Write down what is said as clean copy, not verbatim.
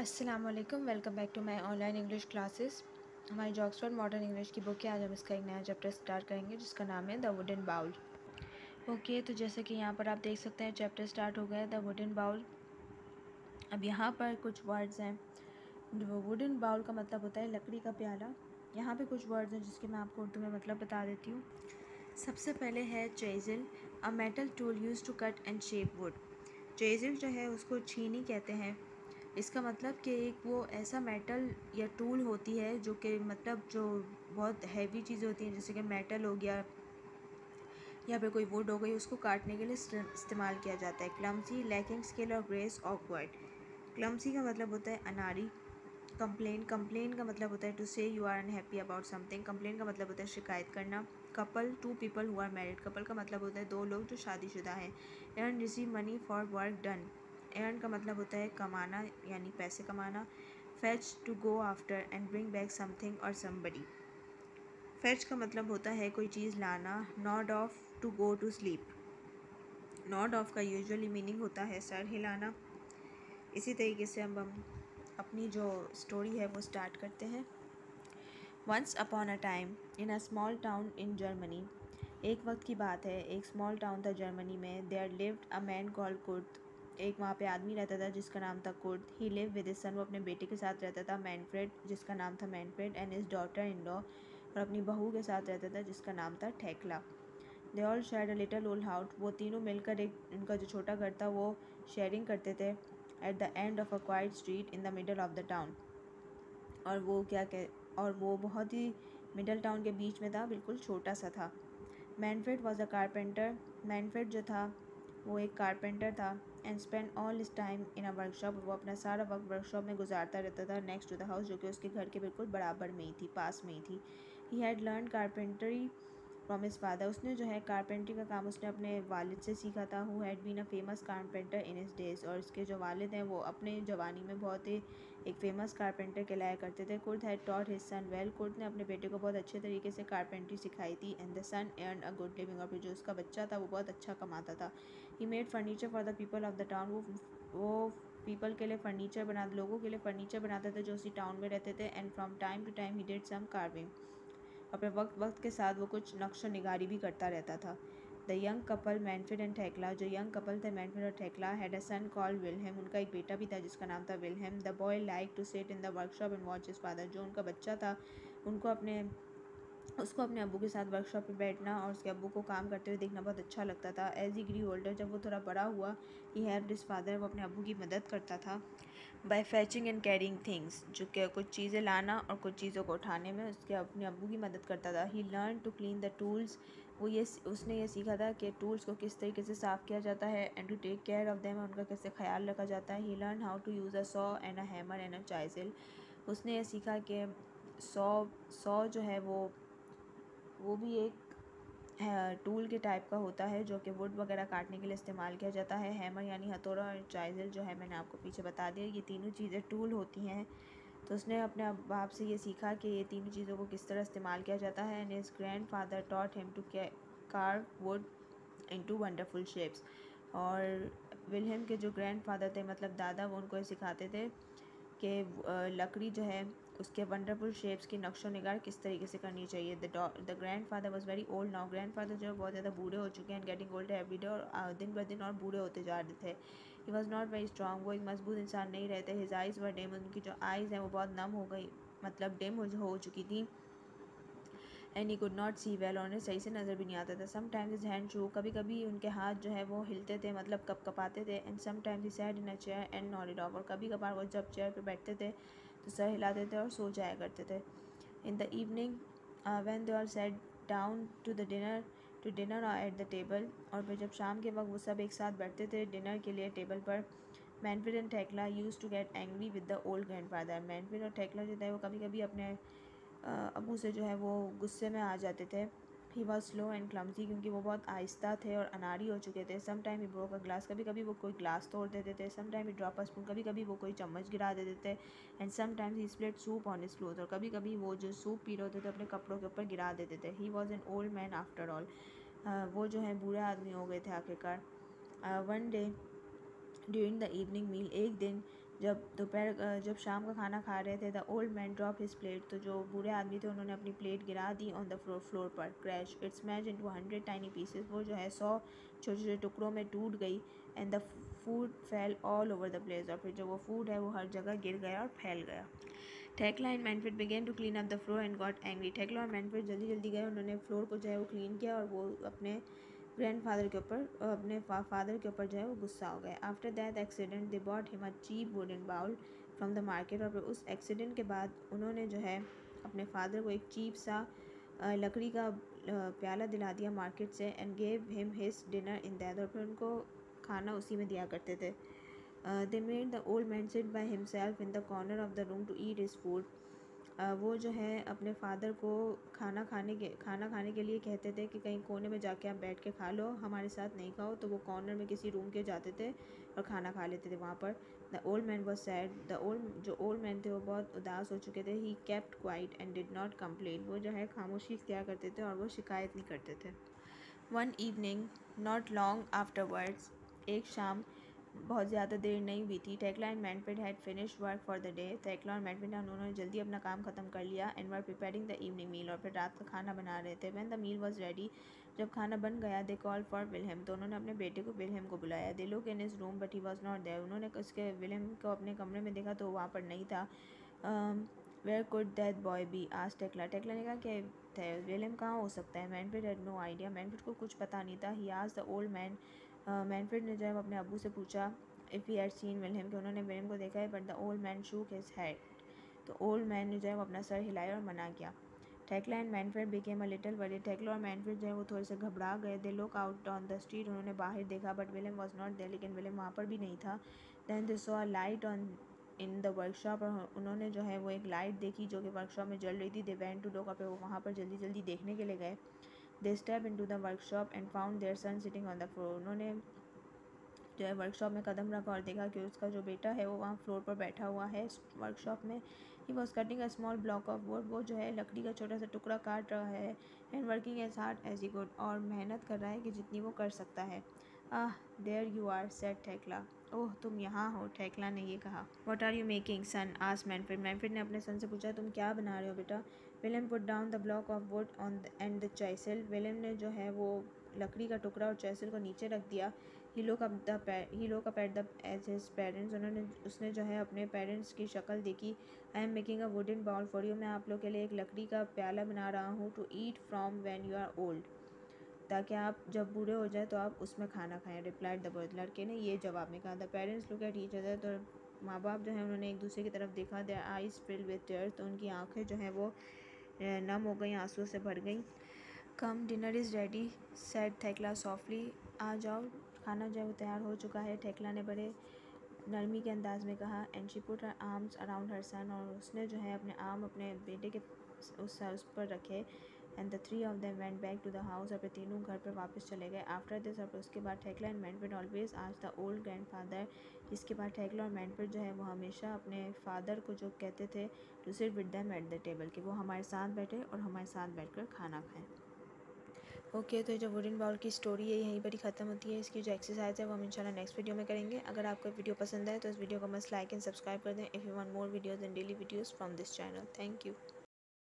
अस्सलाम वालेकुम, welcome back to my online English classes. हमारी जो ऑक्सफोर्ड मॉडर्न इंग्लिश की बुक है, आज हम इसका एक नया चैप्टर स्टार्ट करेंगे जिसका नाम है द वुडन बाउल। ओके, तो जैसे कि यहाँ पर आप देख सकते हैं चैप्टर स्टार्ट हो गया है द वुडन बाउल। अब यहाँ पर कुछ वर्ड्स हैं। जो वुडन बाउल का मतलब होता है लकड़ी का प्याला। यहाँ पे कुछ वर्ड्स हैं जिसके मैं आपको उर्दू में मतलब बता देती हूँ। सबसे पहले है chisel, a metal tool use to cut and shape wood. Chisel जो है उसको छीनी कहते हैं। इसका मतलब कि एक वो ऐसा मेटल या टूल होती है जो कि मतलब जो बहुत हैवी चीज़ें होती हैं, जैसे कि मेटल हो गया या फिर कोई वुड हो गई, उसको काटने के लिए इस्तेमाल किया जाता है। क्लमसी, लैकिंग स्किल और ग्रेस, ऑकवर्ड। क्लमसी का मतलब होता है अनाड़ी। कंप्लेन का मतलब होता है to say you are unhappy about something. Complain का मतलब होता है शिकायत करना। Couple, two people who are married. Couple का मतलब होता है दो लोग जो शादीशुदा हैं। Earn, receive money for work done. Earn का मतलब होता है कमाना यानी पैसे कमाना। Fetch, to go after and bring back something और समबडी। फेच का मतलब होता है कोई चीज़ लाना। Nod off, to go to sleep. Nord of का यूजुअली मीनिंग होता है सर हिलाना। इसी तरीके से अब हम अपनी जो स्टोरी है वो स्टार्ट करते हैं। Once upon a time in a small town in Germany. एक वक्त की बात है, एक स्मॉल टाउन था जर्मनी में। There lived a man called Kurt. एक वहाँ पे आदमी रहता था जिसका नाम था Kurt. He live with his son, वो अपने बेटे के साथ रहता था, मैनफ्रेड, जिसका नाम था Manfred, and his daughter in law, और अपनी बहू के साथ रहता था जिसका नाम था Thekla. They all share a little old house. वो तीनों मिलकर एक उनका जो छोटा घर था वो शेयरिंग करते थे। At the end of a quite street in the middle of the town. और वो क्या कह और वो बहुत ही मिडल टाउन के बीच में था, बिल्कुल छोटा सा था। Manfred was a carpenter. Manfred जो था वो एक कारपेंटर था। And spend all his time in a workshop. वो अपना सारा वक्त वर्कशॉप में गुजारता रहता था, नेक्स्ट टू द हाउस, जो कि उसके घर के बिल्कुल बराबर में ही थी, पास में ही थी। He had learn carpentry from his father. उसने जो है कारपेंट्री का काम उसने अपने वालिद से सीखा था। Who had been a famous carpenter in his days. और इसके जो वालिद हैं वो अपने जवानी में बहुत ही एक फेमस कारपेंटर कहलाया करते थे। Kurd had taught his son well. Kurd ने अपने बेटे को बहुत अच्छे तरीके से कारपेंट्री सिखाई थी। And the son earn a good living. और फिर जो उसका बच्चा था वो बहुत अच्छा कमाता था। He made furniture for the people of the town. वो पीपल के लिए फर्नीचर लोगों के लिए फर्नीचर बनाते थे जो उसी टाउन में रहते थे। And from time to time he did some carving. अपने वक्त वक्त के साथ वो कुछ नक्श निगारी भी करता रहता था। The young couple Manfred and Thekla. जो यंग कपल थे मैनफ्रेड और Thekla, had a son called Wilhelm. उनका एक बेटा भी था जिसका नाम था Wilhelm. The boy like to sit in the workshop and watch his father. जो उनका बच्चा था उसको अपने अब्बू के साथ वर्कशॉप पे बैठना और उसके अब्बू को काम करते हुए देखना बहुत अच्छा लगता था। एज ही ग्री ओल्डर, जब वो थोड़ा बड़ा हुआ, ही हेल्प्ड हिज फादर। वो अपने अब्बू की मदद करता था। By fetching and carrying things, जो कि कुछ चीज़ें लाना और कुछ चीज़ों को उठाने में उसके अपने अब्बू की मदद करता था। He learn to clean the tools. उसने ये सीखा था कि टूल्स को किस तरीके से साफ़ किया जाता है। And to take care of them, उनका कैसे ख्याल रखा जाता है। He learn how to use a saw and a hammer and a chisel. उसने ये सीखा कि सॉ सॉ जो है वो भी एक टूल के टाइप का होता है जो कि वुड वगैरह काटने के लिए इस्तेमाल किया जाता है। हैमर यानी हथौड़ा, और चाइजल जो है मैंने आपको पीछे बता दिया, ये तीनों चीज़ें टूल होती हैं। तो उसने अपने बाप से ये सीखा कि ये तीनों चीज़ों को किस तरह इस्तेमाल किया जाता है। And his grandfather taught him to carve wood into wonderful shapes. और विलहेम के जो ग्रैंड फादर थे, मतलब दादा, वो उनको ये सिखाते थे कि लकड़ी जो है उसके वंडरफुल शेप्स की नक्शो निगार किस तरीके से करनी चाहिए। The grand father was very old now. Grand father जो है बहुत ज़्यादा बूढ़े हो चुके हैं, गेटिंग ओल्ड एवरी डे, और दिन ब दिन और बूढ़े होते जा रहे थे। He was not very strong. वो एक मजबूत इंसान नहीं रहते। हिज आइज़ वर डिम। उनकी जो आइज़ हैं वो बहुत नम हो गई, मतलब डिम हो चुकी थी। And he could not see well, और उन्हें सही से नज़र भी नहीं आता था। समटाइम्स हिज हैंड शो, कभी कभी उनके हाथ जो है वो हिलते थे, मतलब कपाते थे। And sometimes he sat in a chair and nodded of, और कभी कभार वो जब चेयर पे बैठते थे तो सर हिलाते थे और सो जाया करते थे। In the evening when they all set down to dinner at the table, और फिर जब शाम के वक्त वो सब एक साथ बैठते थे डिनर के लिए टेबल पर, Manfred and Thekla use to get angry with the old grandfather. Manfred और ठेकला जो थे वो कभी कभी अपने अबू से जो है वो गुस्से में आ जाते थे। He was slow and clumsy, क्योंकि वो बहुत आहिस्ता थे और अनाड़ी हो चुके थे। Some time he broke a glass, कभी कभी वो कोई ग्लास तोड़ देते थे। Some time he drop a spoon, कभी कभी वो कोई चम्मच गिरा देते थे। And sometimes he split soup on his cloth, और कभी कभी वो जो सूप पी रहे होते थे अपने कपड़ों के ऊपर गिरा देते थे। He was an old man after all. वो जो है बूढ़े आदमी हो गए थे आखिरकार। One day during the evening meal, एक दिन जब शाम का खाना खा रहे थे, the old man drop his plate, तो जो बूढ़े आदमी थे उन्होंने अपनी प्लेट गिरा दी ऑन द फ्लोर पर। Crash it smash into 100 tiny pieces, वो जो है 100 छोटे छोटे टुकड़ों में टूट गई। And the food fail all over the place, और फिर जो वो फूड है वो हर जगह गिर गया और फैल गया। Thekla and Manfred began to clean up the floor and got angry. Thekla और मैनफ्रेड जल्दी जल्दी गए, उन्होंने फ्लोर को जो है वो क्लीन किया और वो अपने ग्रैंडफादर के ऊपर अपने फादर के ऊपर जो है वो गुस्सा हो गए। After that accident they bought him a cheap wooden bowl from the market, और फिर उस एक्सीडेंट के बाद उन्होंने जो है अपने फादर को एक चीप सा लकड़ी का प्याला दिला दिया मार्केट से। And gave him his dinner in that, और फिर उनको खाना उसी में दिया करते थे। They made the old man sit by himself in the corner of the room to eat his food. वो जो है अपने फादर को खाना खाने के लिए कहते थे कि कहीं कोने में जाके आप बैठ के खा लो, हमारे साथ नहीं खाओ। तो वो कॉर्नर में किसी रूम के जाते थे और खाना खा लेते थे वहाँ पर। The old man was sad, जो ओल्ड मैन थे वो बहुत उदास हो चुके थे। He kept quiet and did not complain, वो जो है खामोशी इख्तियार करते थे और वो शिकायत नहीं करते थे। One evening not long afterwards, एक शाम बहुत ज़्यादा देर नहीं हुई थी। Thekla and Manfred had finished work for the day, Thekla और मैनफ्रेड उन्होंने जल्दी अपना काम ख़त्म कर लिया। And were preparing the evening meal, और फिर रात का खाना बना रहे थे। When the meal was ready, जब खाना बन गया, दे कॉल फॉर विलहेम, तो उन्होंने अपने बेटे को विलहेम को बुलाया। They look in his room but he was not there, उन्होंने उसके विलहेम को अपने कमरे में देखा तो वहाँ पर नहीं था। Where could that boy be, आज टेक्ला ने कहा कि विलहेम कहाँ हो सकता है। Manfred had no idea, Manfred को कुछ पता नहीं था। ही आज द ओल्ड मैन, मैनफ्रेड ने जो है अपने अब्बू से पूछा if he had seen Wilhelm, कि उन्होंने विलहेम को देखा है। But the old man shook his head, तो ओल्ड मैन ने जो है वो अपना सर हिलाया और मना किया। Thekla and Manfred became a little worried, Thekla और मैनफ्रेड जो है वो थोड़े से घबरा गए। They look out on the street, उन्होंने बाहर देखा but Wilhelm was not there, लेकिन विलहेम वहाँ पर भी नहीं था। Then they saw a light on in the workshop, और उन्होंने जो है वो एक लाइट देखी जो कि वर्कशॉप में जल रही थी। दे वेंट टू लुक, और फिर वो वहाँ पर जल्दी जल्दी देखने के लिए गए। They step into the workshop and found their son sitting on the floor, उन्होंने जो है वर्कशॉप में कदम रखा और देखा कि उसका जो बेटा है वो वहाँ फ्लोर पर बैठा हुआ है वर्कशॉप में। He was cutting a small block of would, वो जो है लकड़ी का छोटा सा टुकड़ा काट रहा है। And working as hard as he could, और मेहनत कर रहा है कि जितनी वो कर सकता है। Ah there you are said Thekla, ओह तुम यहाँ हो, टेक्ला ने ये कहा। What are you making son, asked Manfred, Manfred ने अपने सन से पूछा तुम क्या बना रहे हो बेटा। William put down the block of wood on and the chisel, William ने जो है वो लकड़ी का टुकड़ा और चैसल को नीचे रख दिया। He look up at the edge his parents, उसने जो है अपने पेरेंट्स की शक्ल देखी। I am making a wooden bowl for you, मैं आप लोग के लिए एक लकड़ी का प्याला बना रहा हूँ। To eat from when you are old, ताकि आप जब बूढ़े हो जाए तो आप उसमें खाना खाएं। रिप्लाइड द बॉय, लड़के ने ये जवाब में कहा। The parents look at each other, तो माँ बाप जो है उन्होंने एक दूसरे की तरफ देखा। Their eyes filled with tears, तो उनकी आंखें जो हैं वो नम हो गई, आंसू से भर गई। Come dinner is ready said Thekla softly, आ जाओ खाना जो है वो तैयार हो चुका है, टेक्ला ने बड़े नरमी के अंदाज में कहा। And she put her arms around her son, और उसने जो है अपने आर्म अपने बेटे के उस पर रखे। And the three of them went back to the house, और फिर तीनों घर पर वापस चले गए। आफ्टर दिस, और उसके बाद टेक्ला एंड मैनफ्रेड ऑलवेज आज द ओल्ड ग्रैंडफादर, इसके बाद टेक्ला और मैनफ्रेड जो है वो हमेशा अपने फादर को जो कहते थे to sit with them at the table, कि वो हमारे साथ बैठे और हमारे साथ बैठकर खाना खाएं। ओके तो जो वुडन बाउल की स्टोरी है यहीं पर ही ख़त्म होती है। इसकी जो एक्सरसाइज है वो हम इंशाल्लाह नेक्स्ट वीडियो में करेंगे। अगर आपको वीडियो पसंद आए तो इस वीडियो को मस्ट लाइक एंड सब्सक्राइब कर दें। If you want more videos and daily videos from this channel. Thank you.